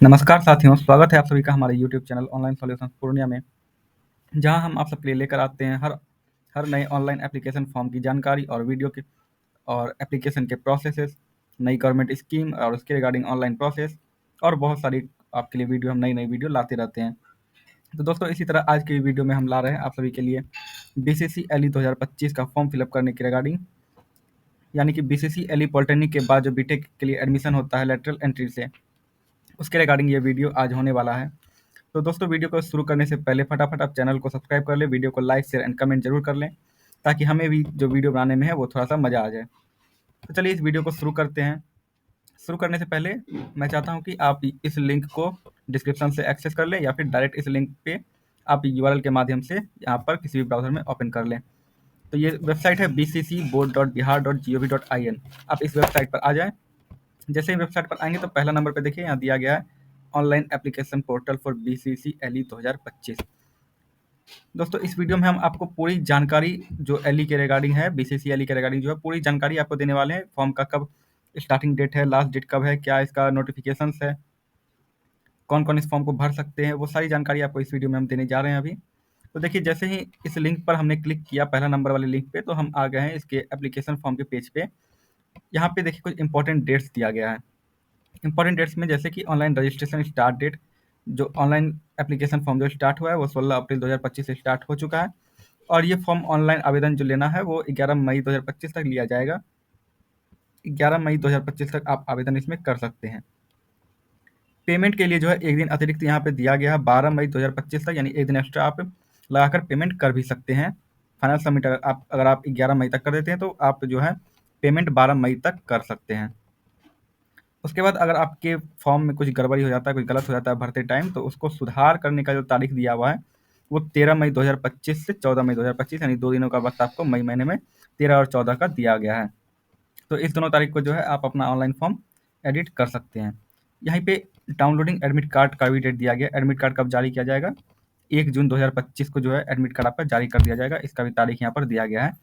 नमस्कार साथियों, स्वागत है आप सभी का हमारे YouTube channel online solutions Purnia में, जहां हम आप सबके लिए लेकर आते हैं हर हर नए ऑनलाइन एप्लीकेशन फॉर्म की जानकारी और वीडियो के और एप्लीकेशन के प्रोसेसेस, नई गवर्नमेंट स्कीम और उसके रिगार्डिंग ऑनलाइन प्रोसेस और बहुत सारी आपके लिए वीडियो हम नई वीडियो लाते रहते हैं। तो दोस्तों, इसी तरह आज की वीडियो में हम ला रहे हैं आप सभी के लिए BCCLE 2025 का फॉर्म फिलअप करने के रिगार्डिंग, यानी कि BCCLE पॉलिटेक्निक के बाद जो बीटेक के लिए एडमिशन होता है लेटरल एंट्री से, उसके रिगार्डिंग ये वीडियो आज होने वाला है। तो दोस्तों, वीडियो को शुरू करने से पहले फटाफट आप चैनल को सब्सक्राइब कर लें, वीडियो को लाइक शेयर एंड कमेंट जरूर कर लें, ताकि हमें भी जो वीडियो बनाने में है वो थोड़ा सा मज़ा आ जाए। तो चलिए इस वीडियो को शुरू करते हैं। शुरू करने से पहले मैं चाहता हूं कि आप इस लिंक को डिस्क्रिप्शन से एक्सेस कर लें, या फिर डायरेक्ट इस लिंक पे आप URL के माध्यम से यहाँ पर किसी भी ब्राउजर में ओपन कर लें। तो ये वेबसाइट है bccboard.bihar.gov.in। आप इस वेबसाइट पर आ जाएँ। जैसे ही वेबसाइट पर आएंगे तो पहला नंबर पे देखिए यहाँ दिया गया है online application portal for BCCLE 2025। दोस्तों, इस वीडियो में हम आपको पूरी जानकारी जो एलई के रिगार्डिंग है, BCCLE के रिगार्डिंग जो है पूरी जानकारी आपको देने वाले हैं। फॉर्म का कब स्टार्टिंग डेट है, लास्ट डेट कब है, क्या इसका नोटिफिकेशंस है, कौन कौन इस फॉर्म को भर सकते हैं, वो सारी जानकारी आपको इस वीडियो में हम देने जा रहे हैं अभी। तो देखिए, जैसे ही इस लिंक पर हमने क्लिक किया, पहला नंबर वाले लिंक पे, तो हम आ गए हैं इसके एप्लीकेशन फॉर्म के पेज पे। यहाँ पे देखिए कुछ इंपॉर्टेंट डेट्स दिया गया है। इंपॉर्टेंट डेट्स में जैसे कि ऑनलाइन रजिस्ट्रेशन स्टार्ट डेट, जो ऑनलाइन एप्लीकेशन फॉर्म जो स्टार्ट हुआ है वो 16 अप्रैल 2025 से स्टार्ट हो चुका है, और ये फॉर्म ऑनलाइन आवेदन जो लेना है वो 11 मई 2025 तक लिया जाएगा। 11 मई 2025 तक आप आवेदन इसमें कर सकते हैं। पेमेंट के लिए जो है एक दिन अतिरिक्त यहाँ पे दिया गया है 12 मई 2025 तक, यानी एक दिन एक्स्ट्रा आप लगाकर पेमेंट कर भी सकते हैं। फाइनल सबमिट अगर आप 11 मई तक कर देते हैं तो आप जो है पेमेंट 12 मई तक कर सकते हैं। उसके बाद अगर आपके फॉर्म में कुछ गड़बड़ी हो जाता है, कुछ गलत हो जाता है भरते टाइम, तो उसको सुधार करने का जो तारीख दिया हुआ है वो 13 मई 2025 से 14 मई 2025, यानी 2 दिनों का वक्त आपको मई महीने में 13 और 14 का दिया गया है। तो इस दोनों तारीख को जो है आप अपना ऑनलाइन फॉर्म एडिट कर सकते हैं। यहीं पे डाउनलोडिंग एडमिट कार्ड का भी डेट दिया गया। एडमिट कार्ड कब जारी किया जाएगा? 1 जून 2025 को जो है एडमिट कार्ड आपका जारी कर दिया जाएगा। इसका भी तारीख यहाँ पर दिया गया है,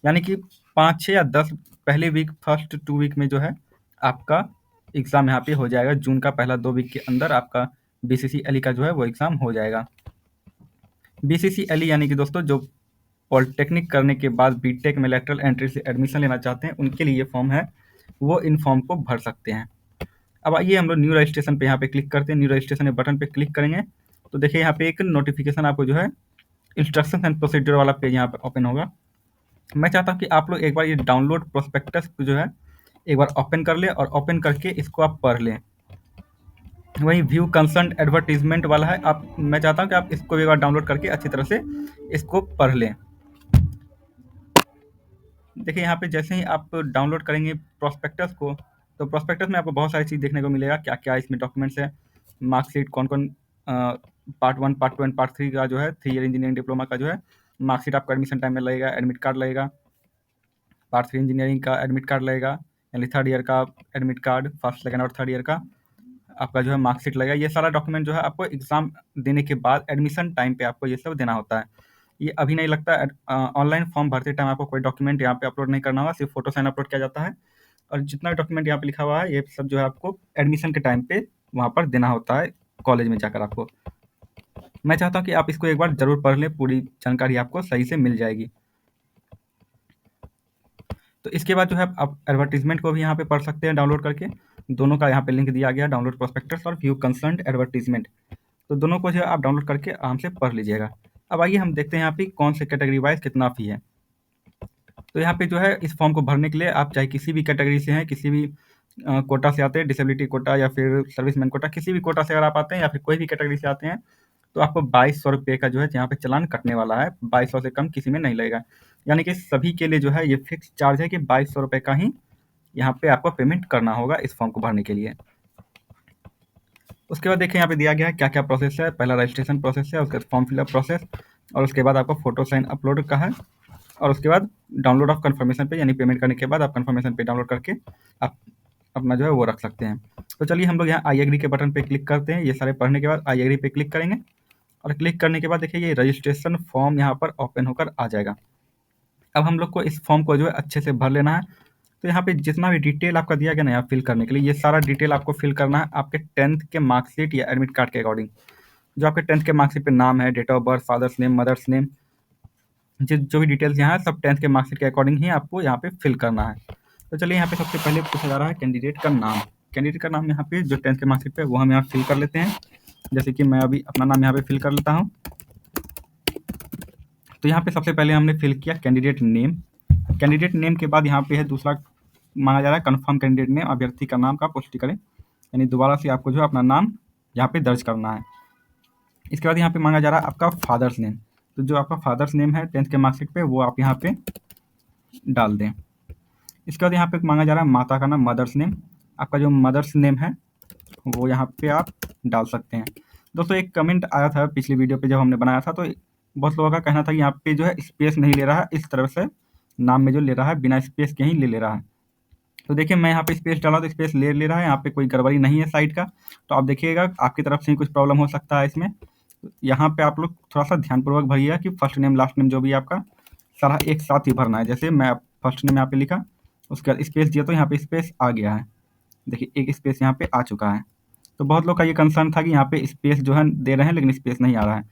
यानी कि 5, 6 या 10 पहले वीक, फर्स्ट 2 वीक में जो है आपका एग्ज़ाम यहाँ पे हो जाएगा। जून का पहला 2 वीक के अंदर आपका BCCLE का जो है वो एग्ज़ाम हो जाएगा। BCCLE यानी कि दोस्तों जो पॉलिटेक्निक करने के बाद बीटेक में लेटरल एंट्री से एडमिशन लेना चाहते हैं, उनके लिए ये फॉर्म है, वो इन फॉर्म को भर सकते हैं। अब आइए हम लोग न्यू रजिस्ट्रेशन पे यहाँ पे क्लिक करते हैं। न्यू रजिस्ट्रेशन के बटन पे क्लिक करेंगे तो देखिए यहाँ पे एक नोटिफिकेशन आपको जो है इंस्ट्रक्शन एंड प्रोसीजर वाला पेज यहाँ पे ओपन होगा। मैं चाहता हूँ कि आप लोग एक बार ये डाउनलोड प्रोस्पेक्टस जो है एक बार ओपन कर लें, और ओपन करके इसको आप पढ़ लें। वही व्यू कंसर्न एडवर्टीजमेंट वाला है, आप मैं चाहता हूँ कि आप इसको एक बार डाउनलोड करके अच्छी तरह से इसको पढ़ लें। देखिए यहाँ पे जैसे ही आप डाउनलोड करेंगे प्रोस्पेक्टस को, तो प्रोस्पेक्टस में आपको बहुत सारी चीज़ देखने को मिलेगा, क्या क्या इसमें डॉक्यूमेंट्स है, मार्कशीट, कौन कौन पार्ट 1, पार्ट 2 एंड पार्ट 3 का जो है 3 ईयर इंजीनियरिंग डिप्लोमा का जो है मार्कशीट आपका एडमिशन टाइम में लगेगा, एडमिट कार्ड लगेगा, पार्ट 3 इंजीनियरिंग का एडमिट कार्ड लगेगा, यानी थर्ड ईयर का एडमिट कार्ड, फर्स्ट सेकंड और थर्ड ईयर का आपका जो है मार्कशीट लगेगा। ये सारा डॉक्यूमेंट जो है आपको एग्ज़ाम देने के बाद एडमिशन टाइम पे आपको ये सब देना होता है। ये अभी नहीं लगता है। ऑनलाइन फॉर्म भरते टाइम आपको कोई डॉक्यूमेंट यहाँ पे अपलोड नहीं करना होगा, सिर्फ फोटो साइन अपलोड किया जाता है, और जितना डॉक्यूमेंट यहाँ पे लिखा हुआ है ये सब जो है आपको एडमिशन के टाइम पे वहाँ पर देना होता है कॉलेज में जाकर आपको। मैं चाहता हूँ कि आप इसको एक बार ज़रूर पढ़ लें, पूरी जानकारी आपको सही से मिल जाएगी। तो इसके बाद जो है आप एडवर्टीजमेंट को भी यहाँ पे पढ़ सकते हैं डाउनलोड करके। दोनों का यहाँ पे लिंक दिया गया है, डाउनलोड प्रोस्पेक्टस और व्यू कंसर्न एडवर्टीजमेंट। तो दोनों को जो है आप डाउनलोड करके आराम से पढ़ लीजिएगा। अब आइए हम देखते हैं यहाँ पे कौन से कैटेगरी वाइज कितना फ़ी है। तो यहाँ पे जो है इस फॉर्म को भरने के लिए आप चाहे किसी भी कैटेगरी से हैं, किसी भी कोटा से आते हैं, डिसेबिलिटी कोटा या फिर सर्विसमैन कोटा, किसी भी कोटा से अगर आप आते हैं या फिर कोई भी कैटेगरी से आते हैं, तो आपको 2200 रुपये का जो है यहाँ पे चालान कटने वाला है। 2200 से कम किसी में नहीं लगेगा, यानी कि सभी के लिए जो है ये फिक्स चार्ज है कि 2200 रुपये का ही यहाँ पे आपको पेमेंट करना होगा इस फॉर्म को भरने के लिए। उसके बाद देखिए यहाँ पे दिया गया है क्या क्या प्रोसेस है। पहला रजिस्ट्रेशन प्रोसेस है, उसके बाद फॉर्म फिलअप प्रोसेस, और उसके बाद आपको फोटो साइन अपलोड का है, और उसके बाद डाउनलोड ऑफ कन्फर्मेशन पे, यानी पेमेंट करने के बाद आप कन्फर्मेशन पे डाउनलोड करके आप अपना जो है वो रख सकते हैं। तो चलिए हम लोग यहाँ आई एग्री के बटन पे क्लिक करते हैं। ये सारे पढ़ने के बाद आई एग्री पे क्लिक करेंगे, और क्लिक करने के बाद देखिए ये रजिस्ट्रेशन फॉर्म यहाँ पर ओपन होकर आ जाएगा। अब हम लोग को इस फॉर्म को जो है अच्छे से भर लेना है। तो यहाँ पे जितना भी डिटेल आपका दिया गया ना यहाँ फिल करने के लिए, ये सारा डिटेल आपको फिल करना है आपके 10th के मार्कशीट या एडमिट कार्ड के अकॉर्डिंग। जो आपके 10th के मार्कशीट पे नाम है, date of birth, father's name, mother's name, जो भी डिटेल्स यहाँ है सब 10th के मार्कशीट के अकॉर्डिंग ही आपको यहाँ पे फिल करना है। तो चलिए यहाँ पे सबसे पहले पूछा जा रहा है कैंडिडेट का नाम। कैंडिडेट का नाम यहाँ पे जो 10th के मार्कशीट पे वो हम यहाँ फिल कर लेते हैं। जैसे कि मैं अभी अपना नाम यहाँ पे फिल कर लेता हूँ। तो यहाँ पे सबसे पहले हमने फिल किया कैंडिडेट नेम। कैंडिडेट नेम के बाद यहाँ पे है दूसरा मांगा जा रहा है कन्फर्म कैंडिडेट नेम, अभ्यर्थी का नाम का पुष्टि करें, यानी दोबारा से आपको जो है अपना नाम यहाँ पे दर्ज करना है। इसके बाद यहाँ पे मांगा जा रहा है आपका फादर्स नेम। तो जो आपका फादर्स नेम है 10th के मार्कशीट पे वो आप यहाँ पे डाल दें। इसके बाद यहाँ पे मांगा जा रहा है माता का नाम, मदर्स नेम। आपका जो मदर्स नेम है वो यहाँ पे आप डाल सकते हैं। दोस्तों एक कमेंट आया था पिछली वीडियो पे जब हमने बनाया था, तो बहुत लोगों का कहना था कि यहाँ पे जो है स्पेस नहीं ले रहा है, इस तरह से नाम में जो ले रहा है बिना स्पेस के ही ले रहा है। तो देखिए मैं यहाँ पे स्पेस डाला तो स्पेस ले रहा है, यहाँ पे कोई गड़बड़ी नहीं है साइड का। तो आप देखिएगा आपकी तरफ से ही कुछ प्रॉब्लम हो सकता है इसमें। यहाँ पे आप लोग थोड़ा सा ध्यानपूर्वक भरिएगा कि फर्स्ट नेम लास्ट नेम जो भी आपका सारा एक साथ ही भरना है। जैसे मैं फर्स्ट नेम यहाँ पे लिखा, उसके बाद स्पेस दिया तो यहाँ पे स्पेस आ गया है। देखिए एक स्पेस यहाँ पे आ चुका है। तो बहुत लोग का ये कंसर्न था कि यहाँ पे स्पेस जो है दे रहे हैं लेकिन स्पेस नहीं आ रहा है,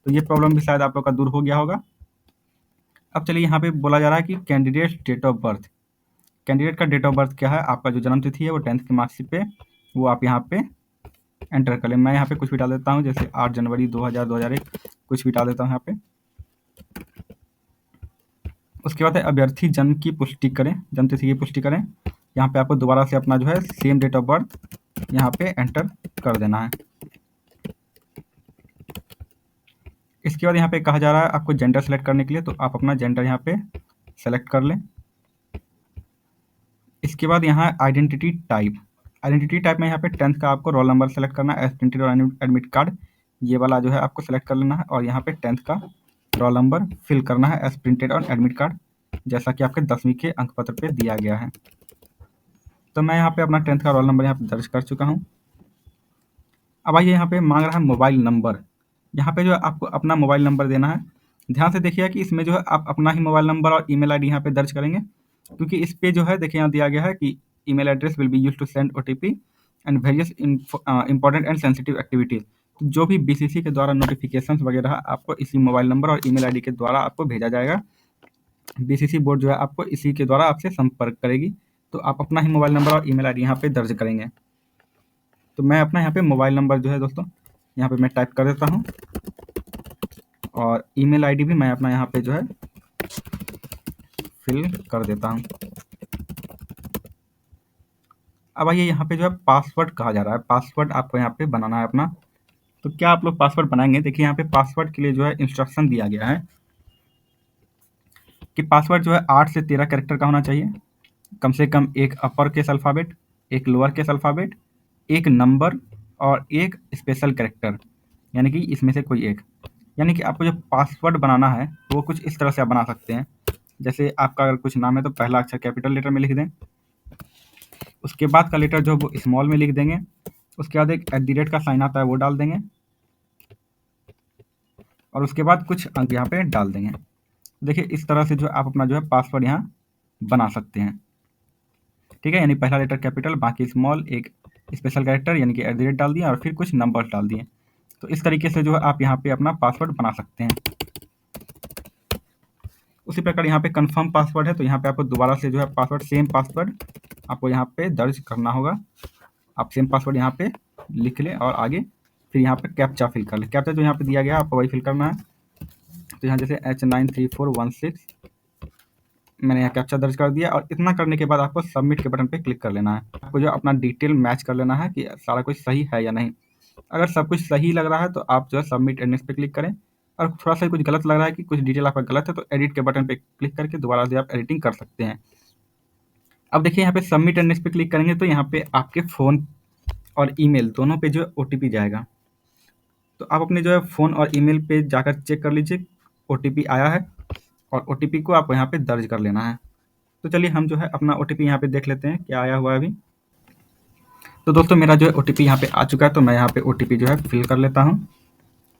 तो ये प्रॉब्लम भी शायद आप लोग का दूर हो गया होगा। अब चलिए यहाँ पे बोला जा रहा है कि candidate date of birth. Candidate का डेट ऑफ बर्थ क्या है, आपका जो जन्म तिथि है वो 10th की मार्कशीट पे वो आप यहाँ पे एंटर कर लें। मैं यहाँ पे कुछ भी डाल देता हूँ, जैसे 8 जनवरी 2001 कुछ भी डाल देता हूँ यहाँ पे। उसके बाद अभ्यर्थी जन्म की पुष्टि करें, जन्म तिथि की पुष्टि करें। यहाँ पे आपको दोबारा से अपना जो है सेम डेट ऑफ बर्थ यहाँ पे एंटर कर देना है। इसके बाद यहाँ पे कहा जा रहा है आपको जेंडर सेलेक्ट करने के लिए, तो आप अपना जेंडर यहाँ पे सेलेक्ट कर लें। इसके बाद यहाँ आइडेंटिटी टाइप। आइडेंटिटी टाइप में यहाँ पे 10th का आपको रोल नंबर सेलेक्ट करना है, एज प्रिंटेड और एडमिट कार्ड ये वाला जो है आपको सेलेक्ट कर लेना है। और यहाँ पे 10th का रोल नंबर फिल करना है एज प्रिंटेड और एडमिट कार्ड, जैसा कि आपके 10वीं के अंक पत्र पे दिया गया है। तो मैं यहाँ पे अपना 10th का रोल नंबर यहाँ पे दर्ज कर चुका हूँ। अब आइए यहाँ पे मांग रहा है मोबाइल नंबर। यहाँ पे जो है आपको अपना मोबाइल नंबर देना है। ध्यान से देखिए कि इसमें जो है आप अपना ही मोबाइल नंबर और ईमेल आईडी यहाँ पे दर्ज करेंगे, क्योंकि इस पे जो है देखिए यहाँ दिया गया है कि email address will be used to send OTP and various important and sensitive activities. तो जो भी बीसीसी के द्वारा नोटिफिकेशंस वगैरह आपको इसी मोबाइल नंबर और ईमेल आईडी के द्वारा आपको भेजा जाएगा। बीसीसी बोर्ड जो है आपको इसी के द्वारा आपसे संपर्क करेगी। तो आप अपना ही मोबाइल नंबर और ईमेल आईडी यहाँ पे दर्ज करेंगे। तो मैं अपना यहाँ पे मोबाइल नंबर जो है दोस्तों यहाँ पे मैं टाइप कर देता हूँ, और ईमेल आईडी भी मैं अपना यहाँ पे जो है फिल कर देता हूँ। अब आइए यहाँ पे जो है पासवर्ड कहा जा रहा है, पासवर्ड आपको यहाँ पे बनाना है अपना। तो क्या आप लोग पासवर्ड बनाएंगे, देखिए यहाँ पे पासवर्ड के लिए जो है इंस्ट्रक्शन दिया गया है कि पासवर्ड जो है 8 से 13 कैरेक्टर का होना चाहिए, कम से कम एक अपर केस अल्फ़ाबेट, एक लोअर केस अल्फ़ाबेट, एक नंबर और एक स्पेशल कैरेक्टर, यानी कि इसमें से कोई एक। यानी कि आपको जो पासवर्ड बनाना है वो कुछ इस तरह से आप बना सकते हैं। जैसे आपका अगर कुछ नाम है तो पहला अक्षर कैपिटल लेटर में लिख दें, उसके बाद का लेटर जो वो स्मॉल में लिख देंगे, उसके बाद एक @ का साइन आता है वो डाल देंगे, और उसके बाद कुछ अंक यहाँ पे डाल देंगे। देखिए इस तरह से जो आप अपना जो है पासवर्ड यहाँ बना सकते हैं, ठीक है। यानी पहला लेटर कैपिटल, बाकी स्मॉल, एक स्पेशल कैरेक्टर यानी कि @ डाल दिया और फिर कुछ नंबर्स डाल दिए। तो इस तरीके से जो है आप यहाँ पे अपना पासवर्ड बना सकते हैं। उसी प्रकार यहाँ पे कंफर्म पासवर्ड है, तो यहाँ पे आपको दोबारा से जो है पासवर्ड सेम पासवर्ड आपको यहाँ पे दर्ज करना होगा। आप सेम पासवर्ड यहाँ पे लिख लें और आगे फिर यहाँ पे कैप्चा फिल कर लें। कैप्चा जो यहाँ पे दिया गया है आपको वही फिल करना है। तो यहाँ जैसे H93416 मैंने यहाँ कैप्चा दर्ज कर दिया, और इतना करने के बाद आपको सबमिट के बटन पे क्लिक कर लेना है। आपको जो अपना डिटेल मैच कर लेना है कि सारा कुछ सही है या नहीं। अगर सब कुछ सही लग रहा है तो आप जो है सबमिट एंड नेक्स्ट पे क्लिक करें, और थोड़ा सा कुछ गलत लग रहा है कि कुछ डिटेल आपका गलत है तो एडिट के बटन पे क्लिक करके दोबारा से आप एडिटिंग कर सकते हैं। अब देखिए यहाँ पे सबमिट एंड नेक्स्ट पे क्लिक करेंगे तो यहाँ पे आपके फ़ोन और ईमेल दोनों पे जो है ओटीपी जाएगा। तो आप अपने जो है फ़ोन और ईमेल पे जाकर चेक कर लीजिए ओटीपी आया है, और ओटीपी को आपको यहाँ पे दर्ज कर लेना है। तो चलिए हम जो है अपना ओटीपी यहाँ पे देख लेते हैं क्या आया हुआ है अभी। तो दोस्तों मेरा जो है ओटीपी यहाँ पे आ चुका है, तो मैं यहाँ पे ओटीपी जो है फिल कर लेता हूँ।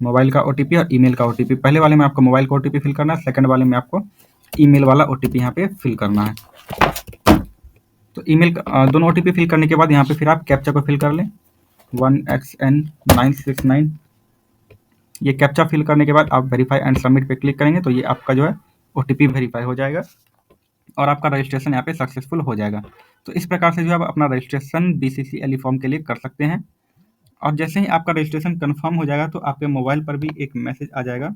मोबाइल का ओटीपी और ईमेल का ओटीपी, पहले वाले में आपको मोबाइल का ओटीपी फिल करना है, सेकंड वाले में आपको ईमेल वाला ओटीपी यहाँ पे फिल करना है। तो ईमेल दोनों ओटीपी फिल करने के बाद यहाँ पे फिर आप कैप्चा को फिल कर लें 1xn969। ये कैप्चा फिल करने के बाद आप वेरीफाई एंड सबमिट पे क्लिक करेंगे तो ये आपका जो है ओटीपी वेरीफाई हो जाएगा और आपका रजिस्ट्रेशन यहाँ पे सक्सेसफुल हो जाएगा। तो इस प्रकार से जो है आप अपना रजिस्ट्रेशन बीसीसीएलई फॉर्म के लिए कर सकते हैं। और जैसे ही आपका रजिस्ट्रेशन कंफर्म हो जाएगा तो आपके मोबाइल पर भी एक मैसेज आ जाएगा।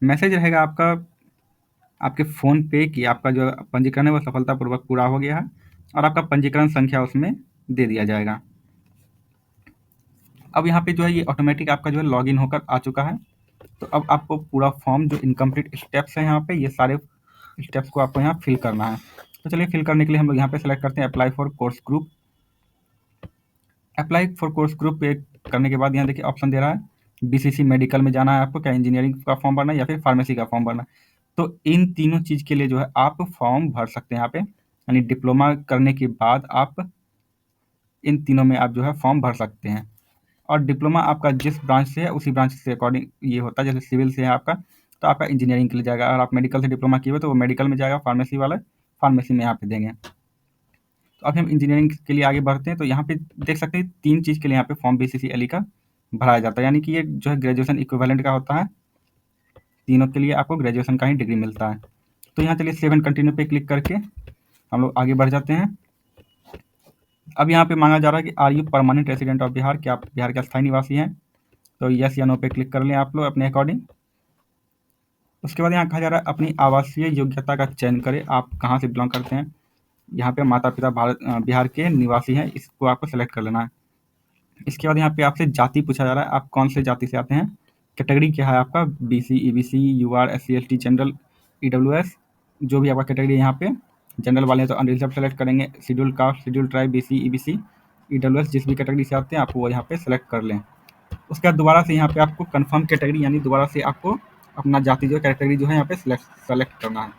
मैसेज रहेगा आपका आपके फ़ोन पे कि आपका जो पंजीकरण है वो सफलतापूर्वक पूरा हो गया है और आपका पंजीकरण संख्या उसमें दे दिया जाएगा। अब यहाँ पे जो है ये ऑटोमेटिक आपका जो है लॉगिन होकर आ चुका है। तो अब आपको पूरा फॉर्म जो इनकम्प्लीट स्टेप्स हैं यहाँ पे ये सारे स्टेप्स को आपको यहाँ फिल करना है। तो चलिए फिल करने के लिए हम लोग यहाँ पे सेलेक्ट करते हैं apply for course group. Apply for course group पे करने के बाद यहाँ देखिए ऑप्शन दे रहा है बीसीसी मेडिकल में जाना है आपको, क्या इंजीनियरिंग का फॉर्म भरना है या फिर फार्मेसी का फॉर्म भरना है। तो इन तीनों चीज़ के लिए जो है आप फॉर्म भर सकते हैं यहाँ पे, यानी डिप्लोमा करने के बाद आप इन तीनों में आप जो है फॉर्म भर सकते हैं। और डिप्लोमा आपका जिस ब्रांच से है उसी ब्रांच से अकॉर्डिंग ये होता है। जैसे सिविल से है आपका तो आपका इंजीनियरिंग के लिए जाएगा, और आप मेडिकल से डिप्लोमा किए हुए तो वो मेडिकल में जाएगा, फार्मेसी वाला फार्मेसी में यहाँ पे देंगे। तो अभी हम इंजीनियरिंग के लिए आगे बढ़ते हैं। तो यहाँ पे देख सकते हैं 3 चीज़ के लिए यहाँ पे फॉर्म बीसीसीएलई का भराया जाता है, यानी कि ये जो है ग्रेजुएशन इक्विवेलेंट का होता है। तीनों के लिए आपको ग्रेजुएशन का ही डिग्री मिलता है। तो यहाँ चलिए सेव एंड कंटिन्यू पे क्लिक करके हम लोग आगे बढ़ जाते हैं। अब यहाँ पे मांगा जा रहा है कि are you permanent resident of Bihar, क्या आप बिहार के स्थायी निवासी हैं। तो यस या नो पे क्लिक कर लें आप लोग अपने अकॉर्डिंग। उसके बाद यहाँ कहा जा रहा है अपनी आवासीय योग्यता का चयन करें, आप कहाँ से बिलोंग करते हैं। यहाँ पे माता पिता बिहार के निवासी हैं, इसको आपको सेलेक्ट कर लेना है। इसके बाद यहाँ पे आपसे जाति पूछा जा रहा है, आप कौन से जाति से आते हैं। कैटेगरी क्या है आपका, BC, EBC, UR, SC, ST, general, EWS, जो भी आपका कैटेगरी है। यहाँ पे जनरल वाले हैं तो अनरिजर्व सेलेक्ट करेंगे, schedule caste, schedule tribe, BC, EBC, EWS, जिस भी कैटेगरी से आते हैं आप वो यहाँ पे सेलेक्ट कर लें। उसके बाद दोबारा से यहाँ पे आपको कंफर्म कैटेगरी, यानी दोबारा से आपको अपना जाति जो कैटेगरी जो है यहाँ पे सेलेक्ट करना है।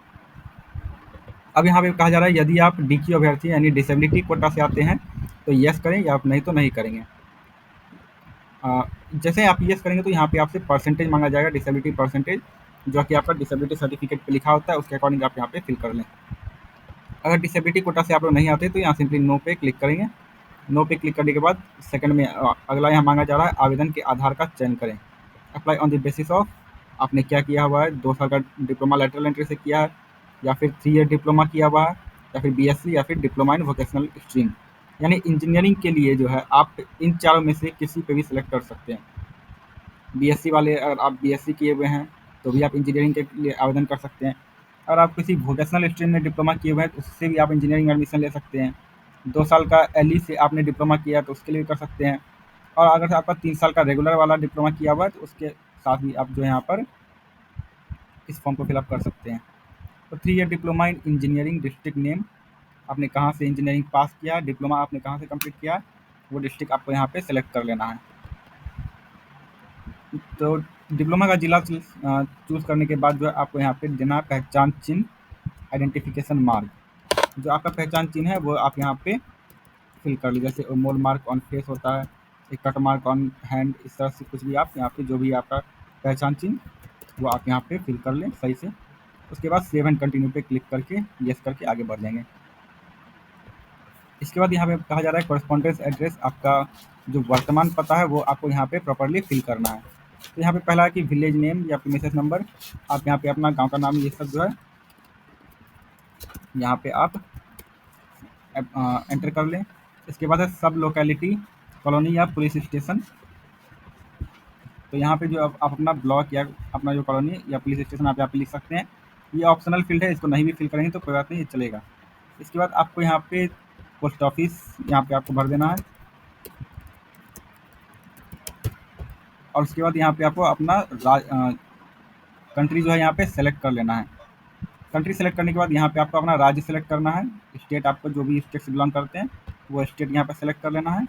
अब यहाँ पे कहा जा रहा है यदि आप डीक्यू अभ्यर्थी यानी डिसेबिलिटी कोटा से आते हैं तो यस करें, या आप नहीं तो नहीं करेंगे। जैसे आप यस करेंगे तो यहाँ पे आपसे परसेंटेज मांगा जाएगा, डिसेबिलिटी परसेंटेज, जो कि आपका डिसेबिलिटी सर्टिफिकेट पे लिखा होता है, उसके अकॉर्डिंग आप यहाँ पे फिल कर लें। अगर डिसेबिलिटी कोटा से आप लोग नहीं आते तो यहाँ सिंपली नो पे क्लिक करेंगे। नो पे क्लिक करने के बाद सेकंड में अगला यहाँ मांगा जा रहा है आवेदन के आधार का चयन करें। Apply on the basis of आपने क्या किया हुआ है, 2 साल का डिप्लोमा लेटरल एंट्री से किया है, या फिर 3 ईयर डिप्लोमा किया हुआ है, या फिर बीएससी, या फिर डिप्लोमा इन वोकेशनल स्ट्रीम। यानी इंजीनियरिंग के लिए जो है आप इन चारों में से किसी पे भी सिलेक्ट कर सकते हैं। बीएससी वाले अगर आप बीएससी किए हुए हैं तो भी आप इंजीनियरिंग के लिए आवेदन कर सकते हैं। अगर आप किसी वोकेशनल स्ट्रीम में डिप्लोमा किए हुए हैं तो उससे भी आप इंजीनियरिंग एडमिशन ले सकते हैं। 2 साल का एलई से आपने डिप्लोमा किया तो उसके लिए भी कर सकते हैं। और अगर आपका 3 साल का रेगुलर वाला डिप्लोमा किया हुआ है तो उसके साथ भी आप जो है यहाँ पर इस फॉर्म को फिलअप कर सकते हैं। तो 3 year diploma in engineering, district name, आपने कहाँ से इंजीनियरिंग पास किया, डिप्लोमा आपने कहाँ से कंप्लीट किया, वो डिस्ट्रिक्ट आपको यहाँ पे सेलेक्ट कर लेना है। तो डिप्लोमा का जिला चूज़ करने के बाद जो है आपको यहाँ पे देना है पहचान चिन्ह, आइडेंटिफिकेशन मार्क। जो आपका पहचान चिन्ह है वो आप यहाँ पे फिल कर लीजिए। जैसे मोल मार्क ऑन फेस होता है, एक कट मार्क ऑन हैंड, इस तरह से कुछ भी आप यहाँ पे जो भी आपका पहचान चिन्ह वो आप यहाँ पे फिल कर लें सही से। उसके बाद सेव एंड कंटिन्यू पे क्लिक करके यस करके आगे बढ़ जाएंगे। इसके बाद यहाँ पे कहा जा रहा है कॉरेस्पॉन्डेंस एड्रेस, आपका जो वर्तमान पता है वो आपको यहाँ पे प्रॉपर्ली फिल करना है। तो यहाँ पे पहला है कि विलेज नेम या फिर मैसेज नंबर, आप यहाँ पे अपना गांव का नाम ये सब जो है यहाँ पे आप एंटर कर लें। इसके बाद है सब लोकेलिटी, कॉलोनी या पुलिस स्टेशन। तो यहाँ पे जो आप अपना ब्लॉक या अपना जो कॉलोनी या पुलिस स्टेशन आप यहाँ पे लिख सकते हैं। ये ऑप्शनल फील्ड है, इसको नहीं भी फिल करेंगे तो कोई बात नहीं, ये चलेगा। इसके बाद आपको यहाँ पे पोस्ट ऑफिस यहाँ पे आपको भर देना है, और उसके बाद यहाँ पे आपको अपना कंट्री जो है यहाँ पे सेलेक्ट कर लेना है। कंट्री सेलेक्ट करने के बाद यहाँ पे आपको अपना राज्य सेलेक्ट करना है, स्टेट आपको जो भी स्टेट से बिलोंग करते हैं वो स्टेट यहाँ पे सेलेक्ट कर लेना है।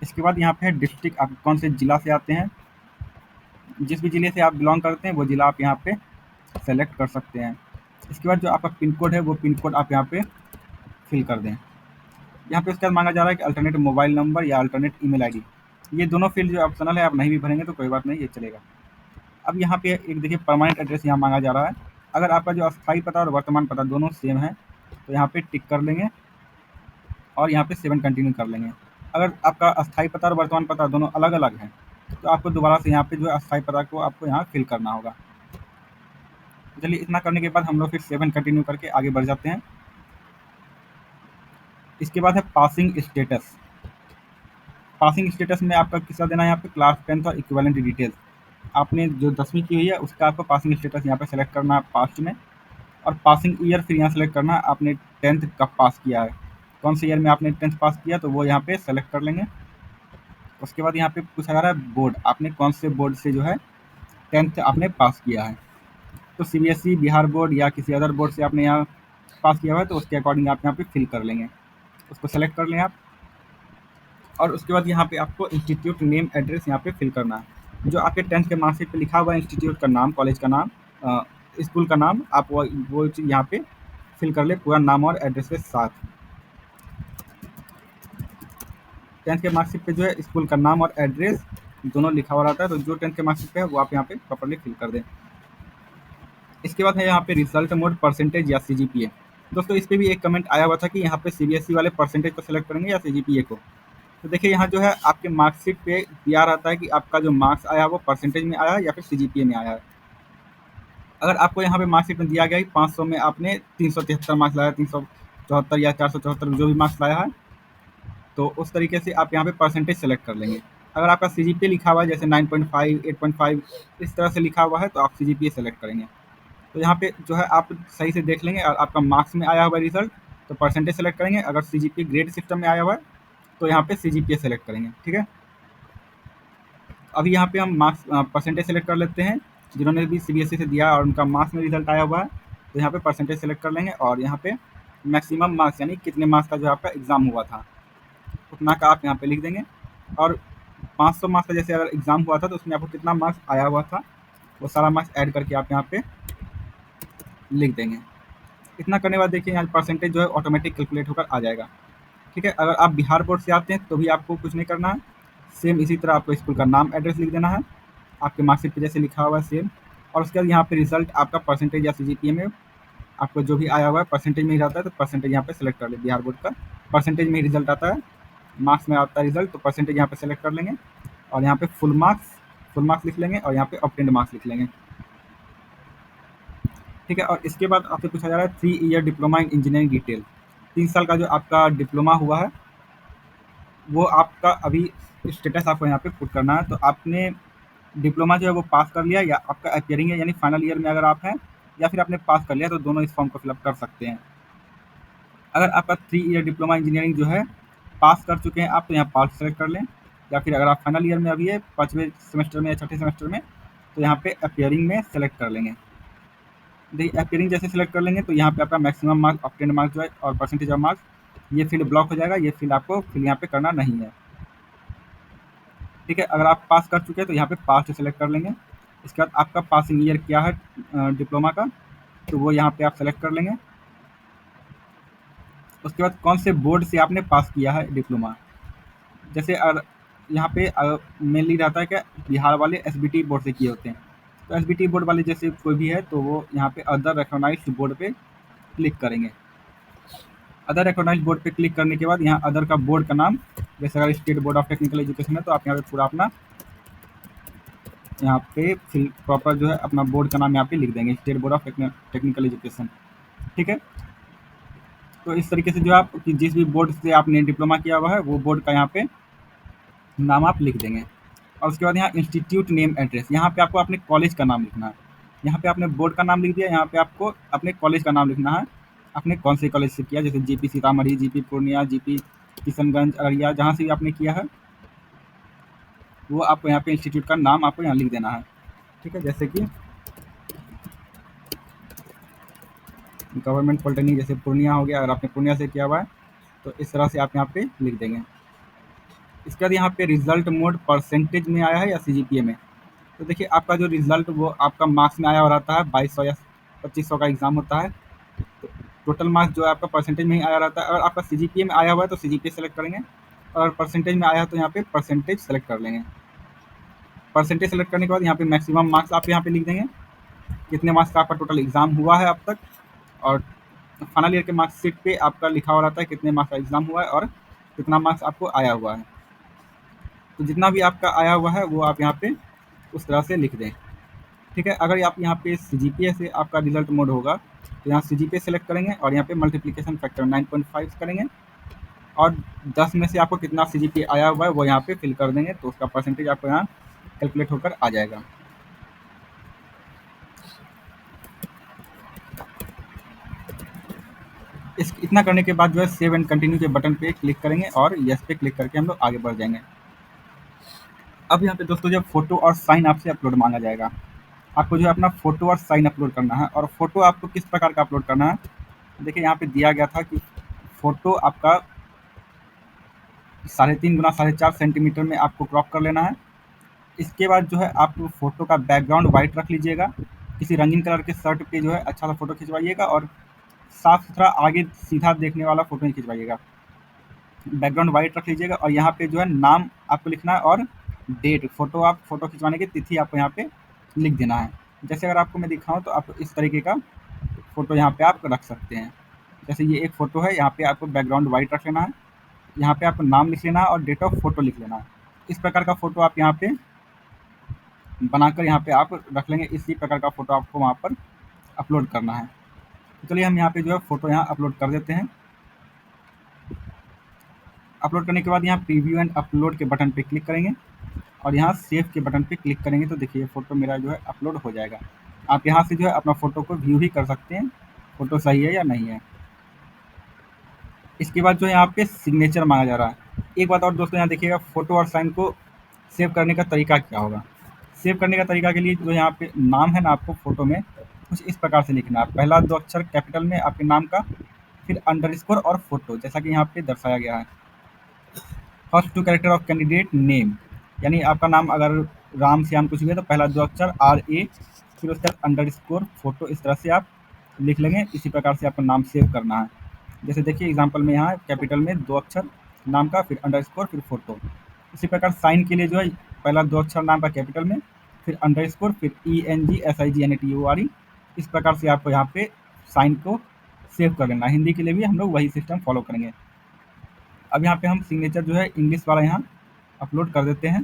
इसके बाद यहाँ पे है डिस्ट्रिक्ट, आप कौन से ज़िला से आते हैं, जिस भी ज़िले से आप बिलोंग करते हैं वो ज़िला आप यहाँ पे सेलेक्ट कर सकते हैं। इसके बाद जो आपका पिन कोड है वो पिन कोड आप यहाँ पे फिल कर दें। यहाँ पे उसके बाद मांगा जा रहा है कि अल्टरनेट मोबाइल नंबर या अल्टरनेट ईमेल आईडी, ये दोनों फील्ड जो ऑप्शनल है, आप नहीं भी भरेंगे तो कोई बात नहीं, ये चलेगा। अब यहाँ पे एक देखिए परमानेंट एड्रेस यहाँ मांगा जा रहा है। अगर आपका जो अस्थायी पता और वर्तमान पता दोनों सेम है तो यहाँ पे टिक कर लेंगे और यहाँ पे 7 कंटिन्यू कर लेंगे। अगर आपका अस्थायी पता और वर्तमान पता दोनों अलग अलग हैं तो आपको दोबारा से यहाँ पे जो है अस्थायी पता को आपको यहाँ फिल करना होगा। चलिए, इतना करने के बाद हम लोग फिर 7 कंटिन्यू करके आगे बढ़ जाते हैं। इसके बाद है पासिंग स्टेटस। पासिंग स्टेटस में आपका किसका देना है, यहाँ पे क्लास 10th और इक्विवेलेंट डिटेल्स। आपने जो 10वीं की हुई है उसका आपको पासिंग स्टेटस यहाँ पे सेलेक्ट करना है पास्ट में, और पासिंग ईयर फिर यहाँ सेलेक्ट करना है आपने 10th कब पास किया है, कौन से ईयर में आपने 10th पास किया तो वो यहाँ पे सेलेक्ट कर लेंगे। उसके बाद यहाँ पे पूछा जा रहा है बोर्ड, आपने कौन से बोर्ड से जो है 10th आपने पास किया है। तो सीबीएसई, बिहार बोर्ड या किसी अदर बोर्ड से आपने यहाँ पास किया हुआ है तो उसके अकॉर्डिंग आप यहाँ पे फिल कर लेंगे, उसको सेलेक्ट कर लें आप। और उसके बाद यहाँ पे आपको इंस्टीट्यूट नेम एड्रेस यहाँ पे फिल करना है। जो आपके 10th के मार्कशीट पे लिखा हुआ है इंस्टीट्यूट का नाम, कॉलेज का नाम, स्कूल का नाम, आप वो चीज़ यहाँ पे फिल कर ले पूरा नाम और एड्रेस के साथ। 10th के मार्कशीट पे जो है स्कूल का नाम और एड्रेस दोनों लिखा हुआ रहता है, तो जो 10th के मार्कशीट पे है वो आप यहाँ पे प्रॉपरली फिल कर दें। इसके बाद है यहाँ पे रिजल्ट मोड, परसेंटेज या सीजीपीए। दोस्तों इस पे भी एक कमेंट आया हुआ था कि यहाँ पे सीबीएसई वाले परसेंटेज को सिलेक्ट करेंगे या सीजीपीए को। तो देखिए यहाँ जो है आपके मार्कशीट पे दिया रहता है कि आपका जो मार्क्स आया है वो परसेंटेज में आया है या फिर सीजीपीए में आया है। अगर आपको यहाँ पे मार्कशीट में दिया गया है 500 में आपने 373 मार्क्स लाया, 374 या 474 जो भी मार्क्स लाया है, तो उस तरीके से आप यहाँ पे परसेंटेज सेलेक्ट कर लेंगे। अगर आपका सीजीपीए लिखा हुआ है जैसे 9.5, 8.5 इस तरह से लिखा हुआ है तो आप सीजीपीए सेलेक्ट करेंगे। तो यहाँ पे जो है आप सही से देख लेंगे, और आपका मार्क्स में आया हुआ है रिजल्ट तो परसेंटेज सेलेक्ट करेंगे। अगर सीजीपीए ग्रेड सिस्टम में आया हुआ है तो यहाँ पे सीजीपीए सेलेक्ट करेंगे। ठीक है, अभी यहाँ पे हम मार्क्स परसेंटेज सेलेक्ट कर लेते हैं। जिन्होंने भी सीबीएसई से दिया और उनका मार्क्स में रिजल्ट आया हुआ है तो यहाँ पे परसेंटेज सेलेक्ट कर लेंगे, और यहाँ पे मैक्सिमम मार्क्स यानी कितने मार्क्स का जो आपका एग्ज़ाम हुआ था उतना का आप यहाँ पे लिख देंगे। और 500 मार्क्स का जैसे अगर एग्ज़ाम हुआ था तो उसमें आपको कितना मार्क्स आया हुआ था वो सारा मार्क्स ऐड करके आप यहाँ पे लिख देंगे। इतना करने के बाद देखिए यहाँ परसेंटेज जो है ऑटोमेटिक कैलकुलेट होकर आ जाएगा। ठीक है, अगर आप बिहार बोर्ड से आते हैं तो भी आपको कुछ नहीं करना है, सेम इसी तरह आपको स्कूल का नाम एड्रेस लिख देना है आपके मार्कशीट पे जैसे लिखा हुआ है सेम। और उसके बाद यहाँ पे रिजल्ट आपका परसेंटेज या सीजीपीए में आपको जो भी आया हुआ है परसेंटेज में ही रहता है तो परसेंटेज यहाँ पे सेलेक्ट कर ले। बिहार बोर्ड का परसेंटेज में ही रिजल्ट आता है, मार्क्स में आता है रिजल्ट, तो परसेंटेज यहाँ पे सेलेक्ट कर लेंगे और यहाँ पे फुल मार्क्स लिख लेंगे और यहाँ पे ऑब्टेन्ड मार्क्स लिख लेंगे। ठीक है, और इसके बाद आपसे पूछा जा रहा है 3 year diploma in engineering detail. 3 साल का जो आपका डिप्लोमा हुआ है वो आपका अभी स्टेटस आपको यहाँ पे पुट करना है। तो आपने डिप्लोमा जो है वो पास कर लिया या आपका अपियरिंग है यानी फाइनल ईयर में अगर आप हैं, या फिर आपने पास कर लिया तो दोनों इस फॉर्म को फिलअप कर सकते हैं। अगर आपका 3 ईयर डिप्लोमा इंजीनियरिंग जो है पास कर चुके हैं आप तो यहाँ पास सेलेक्ट कर लें, या फिर अगर आप फाइनल ईयर में अभी है 5वें सेमेस्टर में या 6ठे सेमेस्टर में तो यहाँ पे अपियरिंग में सेलेक्ट कर लेंगे। देखिए अपियरिंग जैसे सेलेक्ट कर लेंगे तो यहाँ पे आपका मैक्सिमम मार्क्स, ऑब्टेन्ड मार्क्स जो है और परसेंटेज ऑफ मार्क्स ये फील्ड ब्लॉक हो जाएगा, ये फील्ड आपको फिल यहाँ पे करना नहीं है। ठीक है, अगर आप पास कर चुके हैं तो यहाँ पे पास सेलेक्ट कर लेंगे। इसके बाद आपका पासिंग ईयर क्या है डिप्लोमा का तो वो यहाँ पे आप सेलेक्ट कर लेंगे। उसके बाद कौन से बोर्ड से आपने पास किया है डिप्लोमा, जैसे यहाँ पे मेनली रहता है क्या बिहार वाले एसबीटी बोर्ड से किए होते हैं, तो एसबीटी बोर्ड वाले जैसे कोई भी है तो वो यहाँ पे अदर रिकॉग्नाइज्ड बोर्ड पे क्लिक करेंगे। अदर रिकॉग्नाइज्ड बोर्ड पे क्लिक करने के बाद यहाँ अदर का बोर्ड का नाम, जैसे अगर state board of technical education है तो आप यहाँ पे पूरा अपना यहाँ पे फिल प्रॉपर जो है अपना बोर्ड का नाम यहाँ पे लिख देंगे, state board of technical education. ठीक है, तो इस तरीके से जो आप जिस भी बोर्ड से आपने डिप्लोमा किया हुआ है वो बोर्ड का यहाँ पे नाम आप लिख देंगे। और उसके बाद यहाँ इंस्टीट्यूट नेम एड्रेस, यहाँ पे आपको अपने कॉलेज का नाम लिखना है। यहाँ पे आपने बोर्ड का नाम लिख दिया, यहाँ पे आपको अपने कॉलेज का नाम लिखना है, आपने कौन से कॉलेज से किया, जैसे GP Sitamarhi, GP Purnia, GP Kishanganj, Araria, जहाँ से भी आपने किया है वो आपको यहाँ पे इंस्टीट्यूट का नाम आपको यहाँ लिख देना है। ठीक है, जैसे कि गवर्नमेंट पॉलिटेक्निक जैसे पूर्णिया हो गया, अगर आपने पूर्णिया से किया हुआ है तो इस तरह से आप यहाँ पे लिख देंगे। इसके बाद यहाँ पे रिजल्ट मोड परसेंटेज में आया है या सीजीपीए में, तो देखिए आपका जो रिजल्ट वो आपका मार्क्स में आया हुआ रहता है, 2200 या 2500 का एग्ज़ाम होता है, तो टोटल मार्क्स जो है आपका परसेंटेज में ही आया रहता है। अगर आपका सीजीपीए में आया हुआ है तो सीजीपीए सेलेक्ट करेंगे, और परसेंटेज में आया है तो यहाँ पे परसेंटेज सेलेक्ट कर लेंगे। परसेंटेज सेलेक्ट करने के बाद यहाँ पे मैक्सिमम मार्क्स आप यहाँ पे लिख देंगे, कितने मार्क्स का आपका टोटल एग्ज़ाम हुआ है अब तक, और फाइनल ईयर के मार्कशीट पे आपका लिखा हुआ रहता है कितने मार्क्स का एग्ज़ाम हुआ है और कितना मार्क्स आपको आया हुआ है। तो जितना भी आपका आया हुआ है वो आप यहाँ पे उस तरह से लिख दें। ठीक है, अगर आप यहाँ पे सीजीपीए से आपका रिजल्ट मोड होगा तो यहाँ सीजीपीए सेलेक्ट करेंगे और यहाँ पे मल्टीप्लिकेशन फैक्टर 9.5 करेंगे और 10 में से आपको कितना सीजीपीए आया हुआ है वो यहाँ पे फिल कर देंगे, तो उसका परसेंटेज आपको यहाँ कैलकुलेट होकर आ जाएगा। इस इतना करने के बाद जो है सेव एंड कंटिन्यू के बटन पे क्लिक करेंगे और यस पे क्लिक करके हम लोग आगे बढ़ जाएंगे। अब यहाँ पे दोस्तों जब फोटो और साइन आपसे अपलोड मांगा जाएगा, आपको जो है अपना फोटो और साइन अपलोड करना है। और फोटो आपको किस प्रकार का अपलोड करना है, देखिए यहाँ पे दिया गया था कि फोटो आपका 3.5 गुना 4.5 सेंटीमीटर में आपको क्रॉप कर लेना है। इसके बाद जो है आप फोटो का बैकग्राउंड वाइट रख लीजिएगा, किसी रंगीन कलर के शर्ट पे जो है अच्छा सा फोटो खिंचवाइएगा और साफ सुथरा आगे सीधा देखने वाला फोटो ही खिंचवाइएगा। बैकग्राउंड वाइट रख लीजिएगा और यहाँ पे जो है नाम आपको लिखना है और डेट, फोटो खिंचवाने की तिथि आपको यहाँ पे लिख देना है। जैसे अगर आपको मैं दिखाऊं तो आप इस तरीके का फोटो यहाँ पे आप रख सकते हैं। जैसे ये एक फोटो है, यहाँ पे आपको बैकग्राउंड वाइट रख लेना है, यहाँ पे आपको नाम लिख लेना है और डेट ऑफ फोटो लिख लेना है। इस प्रकार का फोटो आप यहाँ पे बनाकर यहाँ पे आप रख लेंगे। इसी प्रकार का फोटो आपको वहाँ पर अपलोड करना है। तो चलिए हम यहाँ पे जो है फोटो यहाँ अपलोड कर देते हैं। अपलोड करने के बाद यहाँ प्रीव्यू एंड अपलोड के बटन पे क्लिक करेंगे और यहाँ सेव के बटन पे क्लिक करेंगे तो देखिए फोटो मेरा जो है अपलोड हो जाएगा। आप यहाँ से जो है अपना फोटो को व्यू भी कर सकते हैं, फोटो सही है या नहीं है। इसके बाद जो है यहाँ पे सिग्नेचर मांगा जा रहा है। एक बात और दोस्तों यहाँ देखिएगा, फोटो और साइन को सेव करने का तरीका क्या होगा। सेव करने का तरीका के लिए जो यहाँ पे नाम है ना, आपको फोटो में कुछ इस प्रकार से लिखना है। पहला 2 अक्षर कैपिटल में आपके नाम का, फिर अंडरस्कोर और फोटो, जैसा कि यहाँ पे दर्शाया गया है। First 2 character of candidate name, यानी आपका नाम अगर राम श्याम कुछ भी है तो पहला 2 अक्षर RA, फिर उसके बाद अंडरस्कोर फोटो, इस तरह से आप लिख लेंगे। इसी प्रकार से आपको नाम सेव करना है। जैसे देखिए एग्जांपल में यहाँ कैपिटल में 2 अक्षर नाम का, फिर अंडरस्कोर, फिर फोटो। इसी प्रकार साइन के लिए जो है पहला 2 अक्षर नाम का कैपिटल में, फिर अंडरस्कोर, फिर ENGSIGNETORE। इस प्रकार से आपको यहाँ पे साइन को सेव कर लेना। हिंदी के लिए भी हम लोग वही सिस्टम फॉलो करेंगे। अब यहाँ पे हम सिग्नेचर जो है इंग्लिश वाला यहाँ अपलोड कर देते हैं।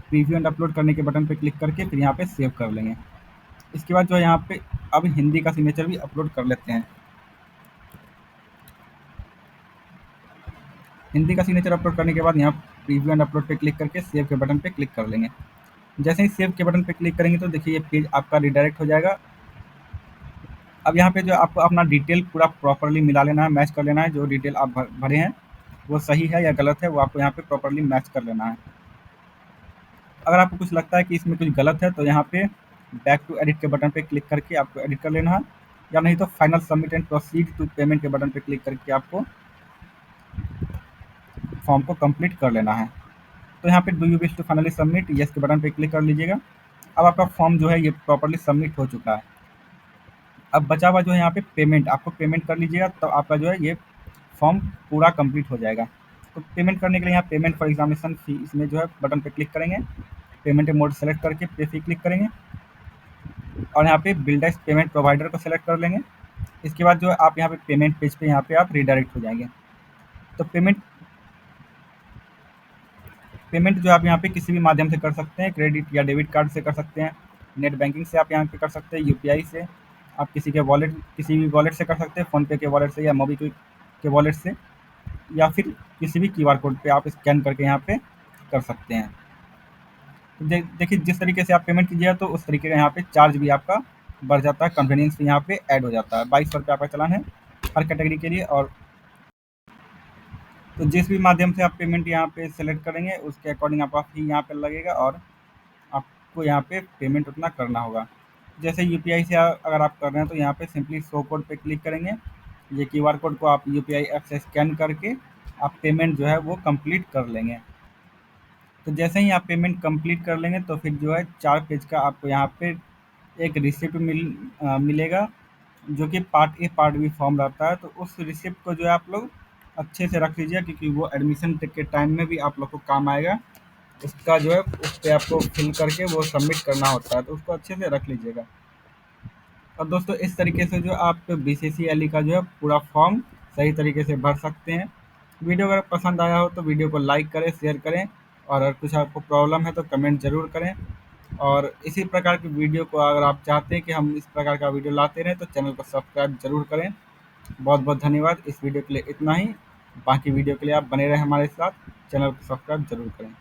प्रीव्यू एंड अपलोड करने के बटन पे क्लिक करके फिर यहाँ पे सेव कर लेंगे। इसके बाद जो है यहाँ पे अब हिंदी का सिग्नेचर भी अपलोड कर लेते हैं। हिंदी का सिग्नेचर अपलोड करने के बाद यहाँ प्रीव्यू एंड अपलोड पे क्लिक करके सेव के बटन पे क्लिक कर लेंगे। जैसे ही सेव के बटन पे क्लिक करेंगे तो देखिए ये पेज आपका रिडायरेक्ट हो जाएगा। अब यहाँ पे जो आपको अपना डिटेल पूरा प्रॉपरली मिला लेना है, मैच कर लेना है। जो डिटेल आप भरे हैं वो सही है या गलत है वो आपको यहाँ पे प्रॉपरली मैच कर लेना है। अगर आपको कुछ लगता है कि इसमें कुछ गलत है तो यहाँ पे बैक टू एडिट के बटन पे क्लिक करके आपको एडिट कर लेना है, या नहीं तो final submit and proceed to payment के बटन पे क्लिक करके आपको फॉर्म को कंप्लीट कर लेना है। तो यहाँ पे do you wish to finally submit, yes के बटन पे क्लिक कर लीजिएगा। अब आपका फॉर्म जो है ये प्रॉपरली सबमिट हो चुका है। अब बचा हुआ जो है यहाँ पे पेमेंट, आपको पेमेंट कर लीजिएगा तो आपका जो है ये फॉर्म पूरा कंप्लीट हो जाएगा। तो पेमेंट करने के लिए यहाँ पेमेंट फॉर एग्जामिनेशन फी, इसमें जो है बटन पे क्लिक करेंगे, पेमेंट मोड सेलेक्ट करके पे फी क्लिक करेंगे और यहाँ पे बिल्डर्स पेमेंट प्रोवाइडर को सेलेक्ट कर लेंगे। इसके बाद जो है आप यहाँ पे पेमेंट पेज पे यहाँ पे आप रिडायरेक्ट हो जाएंगे। तो पेमेंट जो आप यहाँ पे किसी भी माध्यम से कर सकते हैं, क्रेडिट या डेबिट कार्ड से कर सकते हैं, नेट बैंकिंग से आप यहाँ पे कर सकते हैं, UPI से, आप किसी भी वॉलेट से कर सकते हैं, फ़ोनपे के वॉलेट से या मोबीक्विक के वॉलेट से, या फिर किसी भी QR कोड पे आप स्कैन करके यहाँ पे कर सकते हैं। देखिए जिस तरीके से आप पेमेंट कीजिएगा तो उस तरीके का यहाँ पे चार्ज भी आपका बढ़ जाता है, कन्वीनियंस भी यहाँ पे ऐड हो जाता है। 2200 रुपये आपका चालान है हर कैटेगरी के लिए। और तो जिस भी माध्यम से आप पेमेंट यहाँ पे सेलेक्ट करेंगे उसके अकॉर्डिंग आपका फी यहाँ पे लगेगा और आपको यहाँ पे पेमेंट उतना करना होगा। जैसे UPI से अगर आप कर रहे हैं तो यहाँ पे सिंपली शो कोड पे क्लिक करेंगे। ये QR कोड को आप UPI ऐप से स्कैन करके आप पेमेंट जो है वो कंप्लीट कर लेंगे। तो जैसे ही आप पेमेंट कंप्लीट कर लेंगे तो फिर जो है 4 पेज का आपको यहाँ पे एक रिसिप्ट मिलेगा, जो कि part A part B form रहता है। तो उस रिसिप्ट को जो है आप लोग अच्छे से रख लीजिए, क्योंकि वो एडमिशन के टाइम में भी आप लोग को काम आएगा। उसका जो है उस पर आपको फिल करके वो सबमिट करना होता है, तो उसको अच्छे से रख लीजिएगा। और दोस्तों इस तरीके से जो आप बीसीसीएल का जो है पूरा फॉर्म सही तरीके से भर सकते हैं। वीडियो अगर पसंद आया हो तो वीडियो को लाइक करें, शेयर करें, और अगर कुछ आपको प्रॉब्लम है तो कमेंट ज़रूर करें। और इसी प्रकार की वीडियो को अगर आप चाहते हैं कि हम इस प्रकार का वीडियो लाते रहें तो चैनल को सब्सक्राइब जरूर करें। बहुत बहुत धन्यवाद। इस वीडियो के लिए इतना ही। बाकी वीडियो के लिए आप बने रहें हमारे साथ। चैनल को सब्सक्राइब जरूर करें।